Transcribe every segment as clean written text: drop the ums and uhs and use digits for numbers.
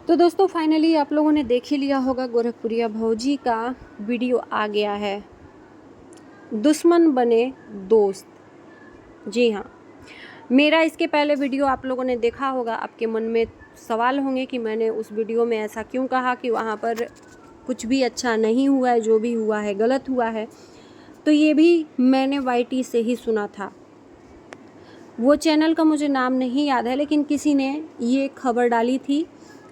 तो दोस्तों फाइनली आप लोगों ने देख ही लिया होगा, गोरखपुरिया भौजी का वीडियो आ गया है, दुश्मन बने दोस्त। जी हाँ, मेरा इसके पहले वीडियो आप लोगों ने देखा होगा। आपके मन में सवाल होंगे कि मैंने उस वीडियो में ऐसा क्यों कहा कि वहाँ पर कुछ भी अच्छा नहीं हुआ है, जो भी हुआ है गलत हुआ है। तो ये भी मैंने YT से ही सुना था। वो चैनल का मुझे नाम नहीं याद है, लेकिन किसी ने ये खबर डाली थी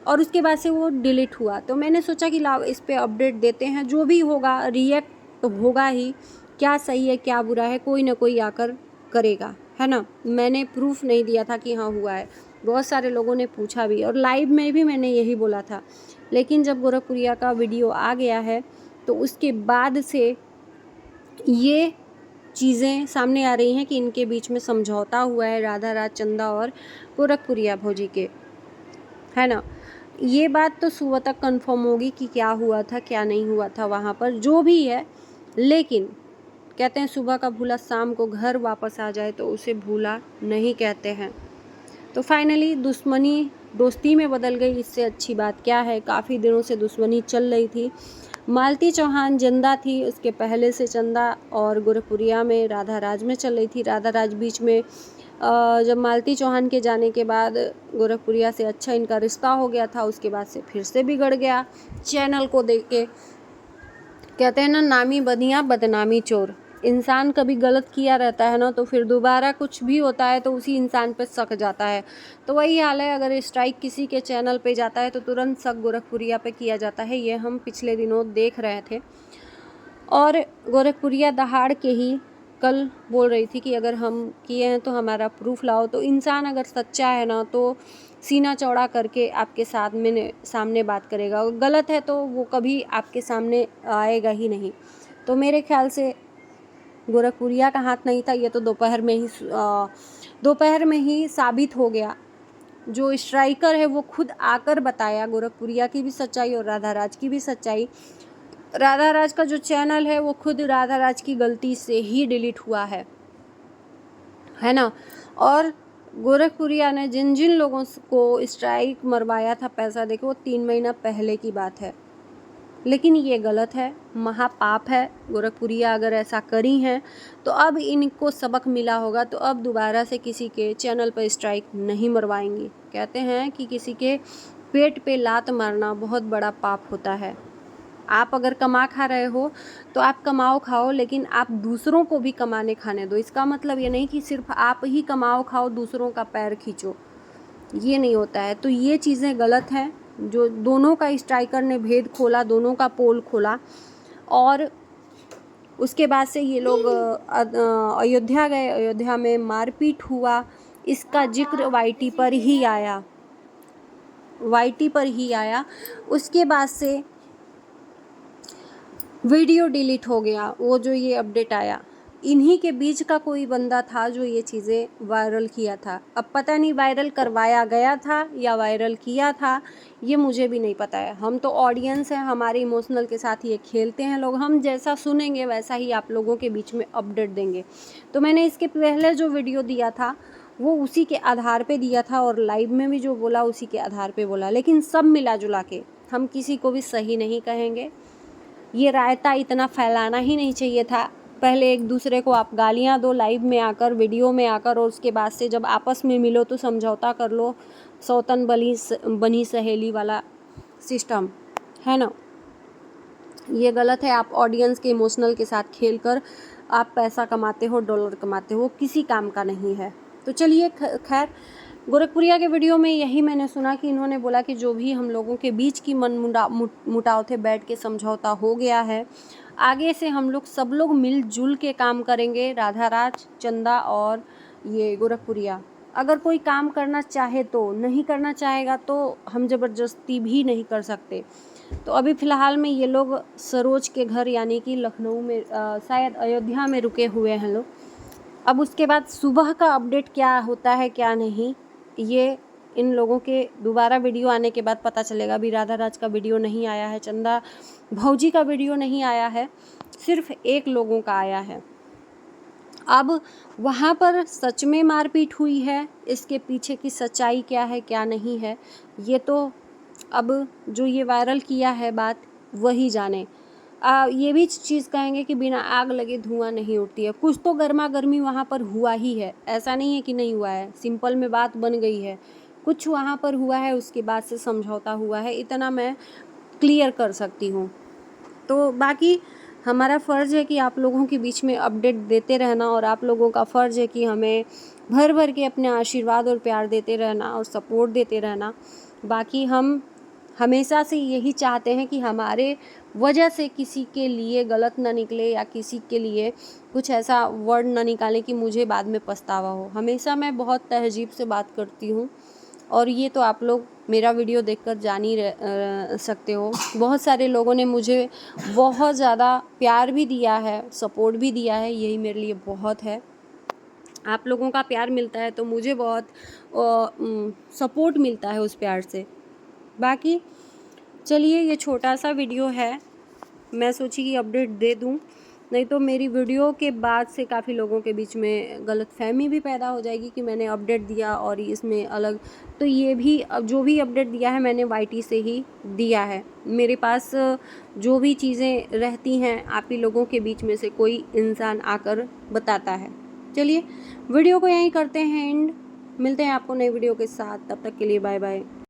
और उसके बाद से वो डिलीट हुआ। तो मैंने सोचा कि लाओ इस पे अपडेट देते हैं, जो भी होगा रिएक्ट तो होगा ही, क्या सही है क्या बुरा है कोई ना कोई आकर करेगा, है ना। मैंने प्रूफ नहीं दिया था कि हाँ हुआ है, बहुत सारे लोगों ने पूछा भी और लाइव में भी मैंने यही बोला था। लेकिन जब गोरखपुरिया का वीडियो आ गया है तो उसके बाद से ये चीज़ें सामने आ रही हैं कि इनके बीच में समझौता हुआ है, राधा राज चंदा और गोरखपुरिया भौजी के, है ना। ये बात तो सुबह तक कंफर्म होगी कि क्या हुआ था क्या नहीं हुआ था वहाँ पर, जो भी है। लेकिन कहते हैं सुबह का भूला शाम को घर वापस आ जाए, तो उसे भूला नहीं कहते हैं। तो फाइनली दुश्मनी दोस्ती में बदल गई, इससे अच्छी बात क्या है। काफ़ी दिनों से दुश्मनी चल रही थी। मालती चौहान जिंदा थी, उसके पहले से चंदा और गोरखपुरिया में राधा राज में चल रही थी। राधा राज बीच में जब मालती चौहान के जाने के बाद गोरखपुरिया से अच्छा इनका रिश्ता हो गया था, उसके बाद से फिर से बिगड़ गया चैनल को देख के। कहते हैं ना, नामी बदियाँ बदनामी चोर। इंसान कभी गलत किया रहता है ना, तो फिर दोबारा कुछ भी होता है तो उसी इंसान पे शक जाता है। तो वही हाल है, अगर स्ट्राइक किसी के चैनल पे जाता है तो तुरंत शक गोरखपुरिया पे किया जाता है। ये हम पिछले दिनों देख रहे थे। और गोरखपुरिया दहाड़ के ही कल बोल रही थी कि अगर हम किए हैं तो हमारा प्रूफ लाओ। तो इंसान अगर सच्चा है ना, तो सीना चौड़ा करके आपके सामने बात करेगा, और गलत है तो वो कभी आपके सामने आएगा ही नहीं। तो मेरे ख्याल से गोरखपुरिया का हाथ नहीं था, ये तो दोपहर में ही साबित हो गया। जो स्ट्राइकर है वो खुद आकर बताया गोरखपुरिया की भी सच्चाई और राधा राज की भी सच्चाई। राधा राज का जो चैनल है वो खुद राधा राज की गलती से ही डिलीट हुआ है ना। और गोरखपुरिया ने जिन जिन लोगों को स्ट्राइक मरवाया था पैसा देके, वो 3 महीना पहले की बात है। लेकिन ये गलत है, महापाप है। गोरखपुरिया अगर ऐसा करी हैं तो अब इनको सबक मिला होगा, तो अब दोबारा से किसी के चैनल पर स्ट्राइक नहीं मरवाएंगी। कहते हैं कि किसी के पेट पे लात मारना बहुत बड़ा पाप होता है। आप अगर कमा खा रहे हो तो आप कमाओ खाओ, लेकिन आप दूसरों को भी कमाने खाने दो। इसका मतलब ये नहीं कि सिर्फ आप ही कमाओ खाओ दूसरों का पैर खींचो, ये नहीं होता है। तो ये चीज़ें गलत हैं। जो दोनों का स्ट्राइकर ने भेद खोला, दोनों का पोल खोला, और उसके बाद से ये लोग अयोध्या गए। अयोध्या में मारपीट हुआ, इसका जिक्र YT पर ही आया। उसके बाद से वीडियो डिलीट हो गया। वो जो ये अपडेट आया, इन्हीं के बीच का कोई बंदा था जो ये चीज़ें वायरल किया था। अब पता नहीं वायरल करवाया गया था या वायरल किया था, ये मुझे भी नहीं पता है। हम तो ऑडियंस हैं, हमारे इमोशनल के साथ ये खेलते हैं लोग। हम जैसा सुनेंगे वैसा ही आप लोगों के बीच में अपडेट देंगे। तो मैंने इसके पहले जो वीडियो दिया था वो उसी के आधार पे दिया था, और लाइव में भी जो बोला उसी के आधार पे बोला। लेकिन सब मिला जुला के हम किसी को भी सही नहीं कहेंगे। ये रायता इतना फैलाना ही नहीं चाहिए था। पहले एक दूसरे को आप गालियाँ दो लाइव में आकर, वीडियो में आकर, और उसके बाद से जब आपस में मिलो तो समझौता कर लो। सौतन बनी सहेली वाला सिस्टम, है ना। ये गलत है। आप ऑडियंस के इमोशनल के साथ खेलकर आप पैसा कमाते हो, डॉलर कमाते हो, किसी काम का नहीं है। तो चलिए, खैर, गोरखपुरिया के वीडियो में यही मैंने सुना कि इन्होंने बोला कि जो भी हम लोगों के बीच की मुटाव थे, बैठ के समझौता हो गया है। आगे से हम लोग सब लोग मिलजुल के काम करेंगे, राधा राज, चंदा और ये गोरखपुरिया। अगर कोई काम करना चाहे तो, नहीं करना चाहेगा तो हम ज़बरदस्ती भी नहीं कर सकते। तो अभी फ़िलहाल में ये लोग सरोज के घर यानी कि लखनऊ में, शायद अयोध्या में रुके हुए हैं लोग। अब उसके बाद सुबह का अपडेट क्या होता है क्या नहीं, ये इन लोगों के दोबारा वीडियो आने के बाद पता चलेगा। अभी राधा राज का वीडियो नहीं आया है, चंदा भौजी का वीडियो नहीं आया है, सिर्फ एक लोगों का आया है। अब वहाँ पर सच में मारपीट हुई है, इसके पीछे की सच्चाई क्या है क्या नहीं है, ये तो अब जो ये वायरल किया है बात वही जाने। ये भी चीज़ कहेंगे कि बिना आग लगे धुआं नहीं उठती है। कुछ तो गर्मा गर्मी वहाँ पर हुआ ही है, ऐसा नहीं है कि नहीं हुआ है। सिंपल में बात बन गई है, कुछ वहाँ पर हुआ है, उसके बाद से समझौता हुआ है, इतना मैं क्लियर कर सकती हूँ। तो बाकी हमारा फ़र्ज़ है कि आप लोगों के बीच में अपडेट देते रहना, और आप लोगों का फ़र्ज़ है कि हमें भर भर के अपने आशीर्वाद और प्यार देते रहना और सपोर्ट देते रहना। बाकी हम हमेशा से यही चाहते हैं कि हमारे वजह से किसी के लिए गलत ना निकले, या किसी के लिए कुछ ऐसा वर्ड ना निकाले कि मुझे बाद में पछतावा हो। हमेशा मैं बहुत तहज़ीब से बात करती हूँ, और ये तो आप लोग मेरा वीडियो देखकर जान ही सकते हो। बहुत सारे लोगों ने मुझे बहुत ज़्यादा प्यार भी दिया है, सपोर्ट भी दिया है, यही मेरे लिए बहुत है। आप लोगों का प्यार मिलता है तो मुझे बहुत सपोर्ट मिलता है उस प्यार से। बाकी चलिए, ये छोटा सा वीडियो है, मैं सोची कि अपडेट दे दूं, नहीं तो मेरी वीडियो के बाद से काफ़ी लोगों के बीच में गलतफहमी भी पैदा हो जाएगी कि मैंने अपडेट दिया और इसमें अलग। तो ये भी जो भी अपडेट दिया है मैंने YT से ही दिया है। मेरे पास जो भी चीज़ें रहती हैं आप ही लोगों के बीच में से कोई इंसान आकर बताता है। चलिए, वीडियो को यहीं करते हैं एंड, मिलते हैं आपको नई वीडियो के साथ, तब तक के लिए बाय बाय।